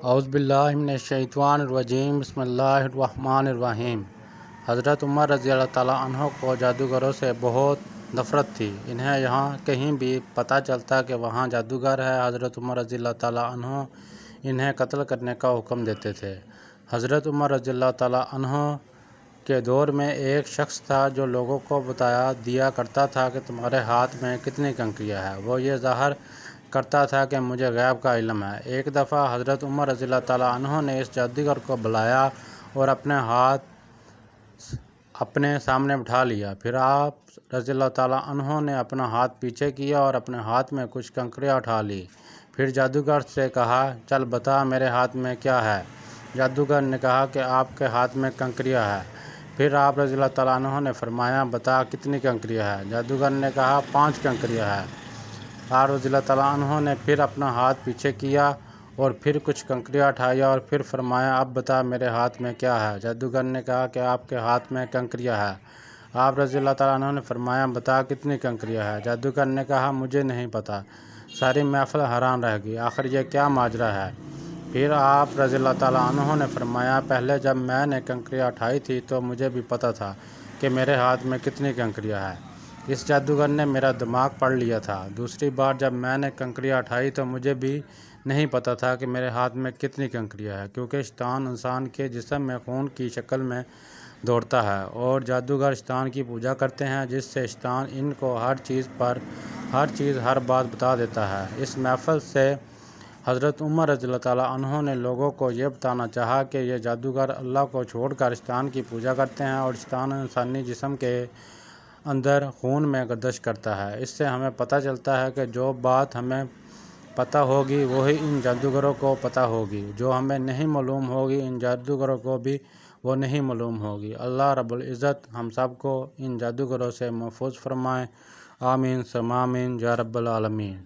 اعوذ باللہ من الشیطان الرجیم بسم اللہ الرحمن الرحیم۔ حضرت عمر رضی اللہ تعالیٰ عنہ کو جادوگروں سے بہت نفرت تھی۔ انہیں یہاں کہیں بھی پتہ چلتا کہ وہاں جادوگر ہے، حضرت عمر رضی اللہ تعالیٰ عنہ انہیں قتل کرنے کا حکم دیتے تھے۔ حضرت عمر رضی اللہ تعالیٰ عنہ کے دور میں ایک شخص تھا جو لوگوں کو بتا دیا کرتا تھا کہ تمہارے ہاتھ میں کتنی کنکریاں ہیں۔ وہ یہ ظاہر کرتا تھا کہ مجھے غیب کا علم ہے۔ ایک دفعہ حضرت عمر رضی اللہ تعالیٰ عنہ نے اس جادوگر کو بلایا اور اپنے ہاتھ اپنے سامنے بٹھا لیا۔ پھر آپ رضی اللہ تعالیٰ عنہ نے اپنا ہاتھ پیچھے کیا اور اپنے ہاتھ میں کچھ کنکریاں اٹھا لی۔ پھر جادوگر سے کہا، چل بتا میرے ہاتھ میں کیا ہے؟ جادوگر نے کہا کہ آپ کے ہاتھ میں کنکریاں ہیں۔ پھر آپ رضی اللہ تعالیٰ عنہ نے فرمایا، بتا کتنی کنکریاں ہیں؟ جادوگر نے کہا 5 کنکریاں ہیں۔ آپ رضی اللہ تعالیٰ عنہ نے پھر اپنا ہاتھ پیچھے کیا اور پھر کچھ کنکریاں اٹھائی اور پھر فرمایا، اب بتا میرے ہاتھ میں کیا ہے؟ جادوگر نے کہا کہ آپ کے ہاتھ میں کنکریاں ہیں۔ آپ رضی اللہ تعالیٰ عنہ نے فرمایا، بتا کتنی کنکریاں ہیں؟ جادوگر نے کہا، مجھے نہیں پتہ۔ ساری محفل حیران رہ گئی، آخر یہ کیا ماجرا ہے؟ پھر آپ رضی اللہ تعالیٰ عنہ نے فرمایا، پہلے جب میں نے کنکریاں اٹھائی تھی تو مجھے بھی پتہ تھا کہ میرے ہاتھ میں کتنی کنکریاں ہیں۔ اس جادوگر نے میرا دماغ پڑھ لیا تھا۔ دوسری بار جب میں نے کنکریاں اٹھائی تو مجھے بھی نہیں پتہ تھا کہ میرے ہاتھ میں کتنی کنکریاں ہیں، کیونکہ شیطان انسان کے جسم میں خون کی شکل میں دوڑتا ہے اور جادوگر شیطان کی پوجا کرتے ہیں، جس سے شیطان ان کو ہر بات بتا دیتا ہے۔ اس محفل سے حضرت عمر رضی اللہ تعالیٰ عنہ نے لوگوں کو یہ بتانا چاہا کہ یہ جادوگر اللہ کو چھوڑ کر شیطان کی پوجا کرتے ہیں اور شیطان انسانی جسم کے اندر خون میں گردش کرتا ہے۔ اس سے ہمیں پتہ چلتا ہے کہ جو بات ہمیں پتہ ہوگی وہی ان جادوگروں کو پتہ ہوگی، جو ہمیں نہیں معلوم ہوگی ان جادوگروں کو بھی وہ نہیں معلوم ہوگی۔ اللہ رب العزت ہم سب کو ان جادوگروں سے محفوظ فرمائے، آمین ثم آمین یا رب العالمین۔